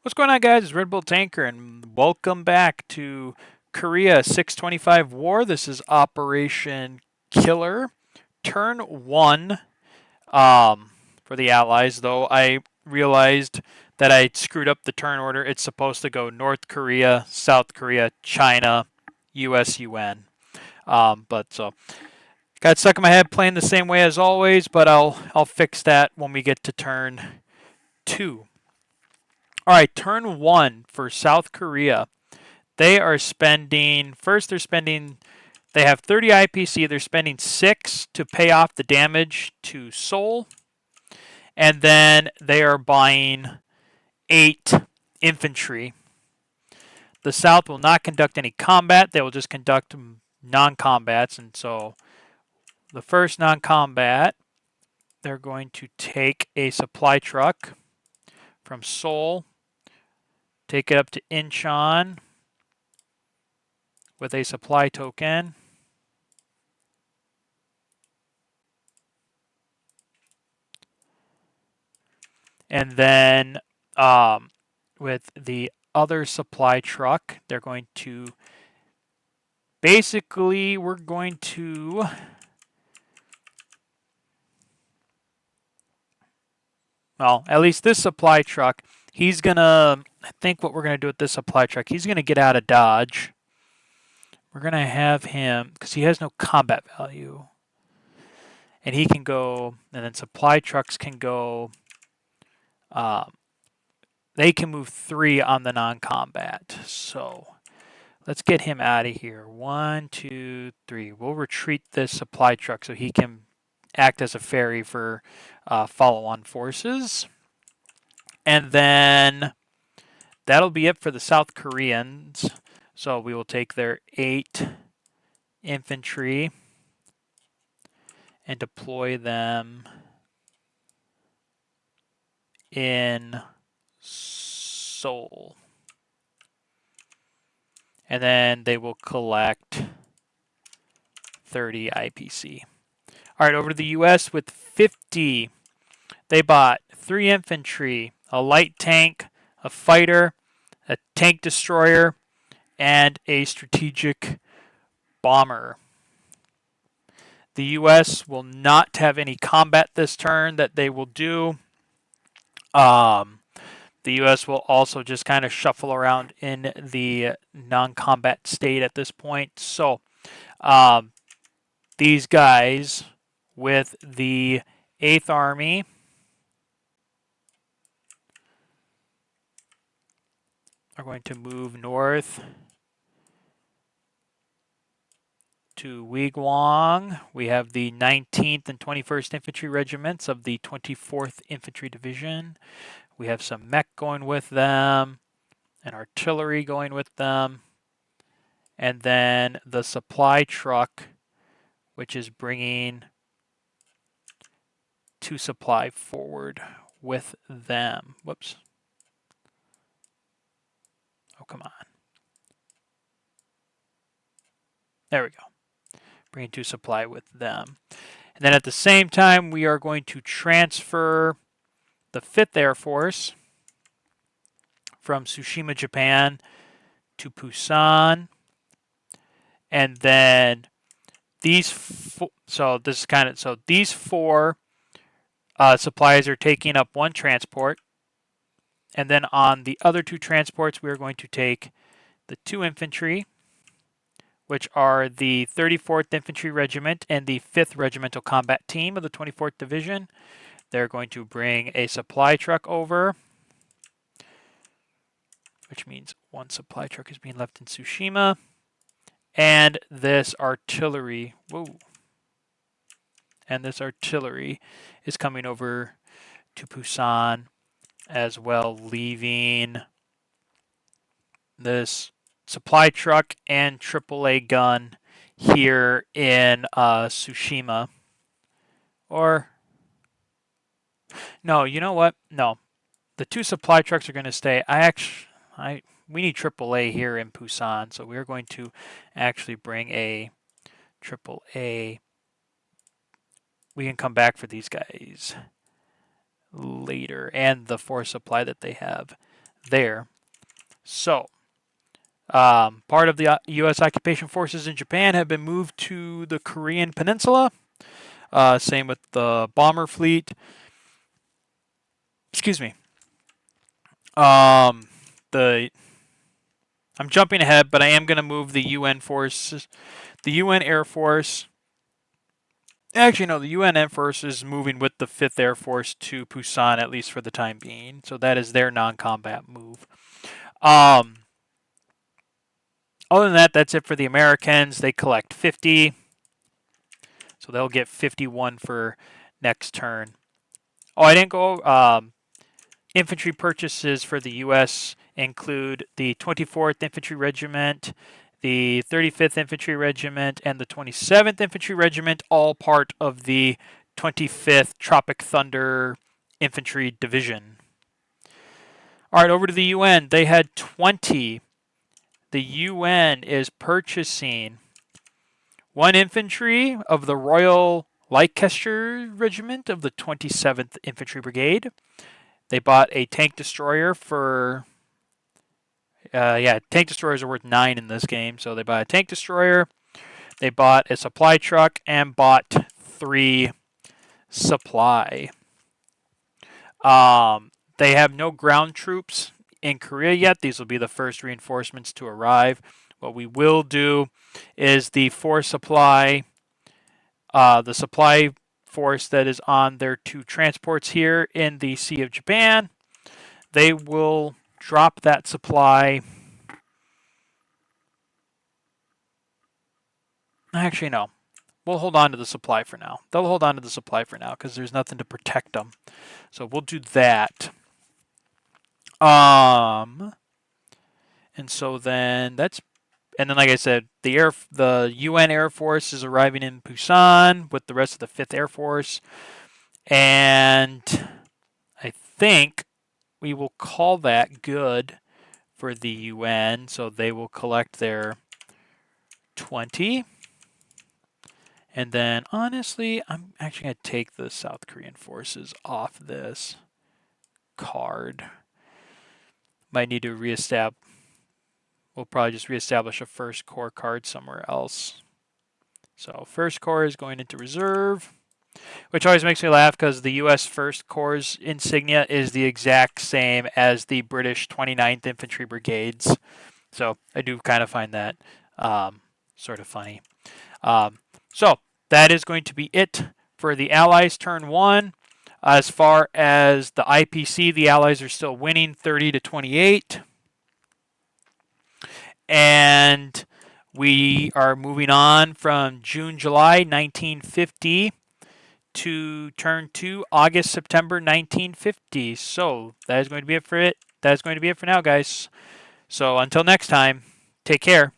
What's going on, guys? It's Red Bull Tanker, and welcome back to Korea 625 War. This is Operation Killer, turn one for the Allies, though I realized that I screwed up the turn order. It's supposed to go North Korea, South Korea, China, US, UN. But so got stuck in my head playing the same way as always, but I'll fix that when we get to turn two. All right, turn one for South Korea. They are spending, first, they have 30 IPC. They're spending 6 to pay off the damage to Seoul. And then they are buying 8 infantry. The South will not conduct any combat. They will just conduct non-combats. And so the first non-combat, they're going to take a supply truck from Seoul, take it up to Incheon with a supply token. And then with the other supply truck, they're going to basically, we're going to well, at least this supply truck, he's gonna, I think what we're gonna do with this supply truck, he's gonna get out of Dodge. We're gonna have him, because he has no combat value, and he can go, and then supply trucks can go, they can move 3 on the non-combat. So let's get him out of here. 1, 2, 3. We'll retreat this supply truck so he can act as a ferry for follow-on forces. And then that'll be it for the South Koreans. So we will take their 8 infantry and deploy them in Seoul. And then they will collect 30 IPC. All right, over to the US with 50. They bought 3 infantry, a light tank, a fighter, a tank destroyer, and a strategic bomber. The US will not have any combat this turn that they will do. The US will also just kind of shuffle around in the non-combat state at this point. So these guys with the 8th Army are going to move north to Weiguang. We have the 19th and 21st Infantry Regiments of the 24th Infantry Division. We have some mech going with them and artillery going with them. And then the supply truck, which is bringing 2 supply forward with them. Whoops. Oh, come on. There we go. Bringing 2 supply with them. And then at the same time, we are going to transfer the 5th Air Force from Tsushima, Japan to Busan. And then these these 4 supplies are taking up 1 transport. And then on the other 2 transports, we are going to take the 2 infantry, which are the 34th Infantry Regiment and the 5th Regimental Combat Team of the 24th Division. They're going to bring a supply truck over, which means 1 supply truck is being left in Tsushima. And this artillery, and this artillery is coming over to Busan as well, leaving this supply truck and AAA gun here in Tsushima. Or, no, you know what? No, the 2 supply trucks are going to stay. We need AAA here in Busan, so we're going to actually bring a AAA. We can come back for these guys later, and the 4 supply that they have there. So, part of the U.S. occupation forces in Japan have been moved to the Korean Peninsula. Same with the bomber fleet. Excuse me. The I'm jumping ahead, but I am going to move the UN forces, the UN Air Force. Actually, no, the UN Air Force is moving with the 5th Air Force to Busan, at least for the time being. So that is their non-combat move. Other than that, that's it for the Americans. They collect 50. So they'll get 51 for next turn. Oh, I didn't go. Infantry purchases for the U.S. include the 24th Infantry Regiment, the 35th Infantry Regiment, and the 27th Infantry Regiment, all part of the 25th Tropic Thunder Infantry Division. All right, over to the UN. They had 20. The UN is purchasing 1 infantry of the Royal Leicester Regiment of the 27th Infantry Brigade. They bought a tank destroyer for... tank destroyers are worth 9 in this game. So they bought a tank destroyer, they bought a supply truck, and bought 3 supply. They have no ground troops in Korea yet. These will be the first reinforcements to arrive. What we will do is the 4 supply, the supply force that is on their 2 transports here in the Sea of Japan. They will drop that supply. Actually, no. We'll hold on to the supply for now. They'll hold on to the supply for now because there's nothing to protect them. So we'll do that. And so then that's... And then, like I said, the UN Air Force is arriving in Busan with the rest of the 5th Air Force. And I think we will call that good for the UN. So they will collect their 20. And then, honestly, I'm actually going to take the South Korean forces off this card. Might need to reestablish. We'll probably just reestablish a First Corps card somewhere else. So First Corps is going into reserve, which always makes me laugh because the U.S. First Corps insignia is the exact same as the British 29th Infantry Brigades. So I do kind of find that sort of funny. So that is going to be it for the Allies turn 1. As far as the IPC, the Allies are still winning 30-28. And we are moving on from June, July 1950 to turn 2, August, September 1950. So that is going to be it for it. That is going to be it for now, guys. So until next time, take care.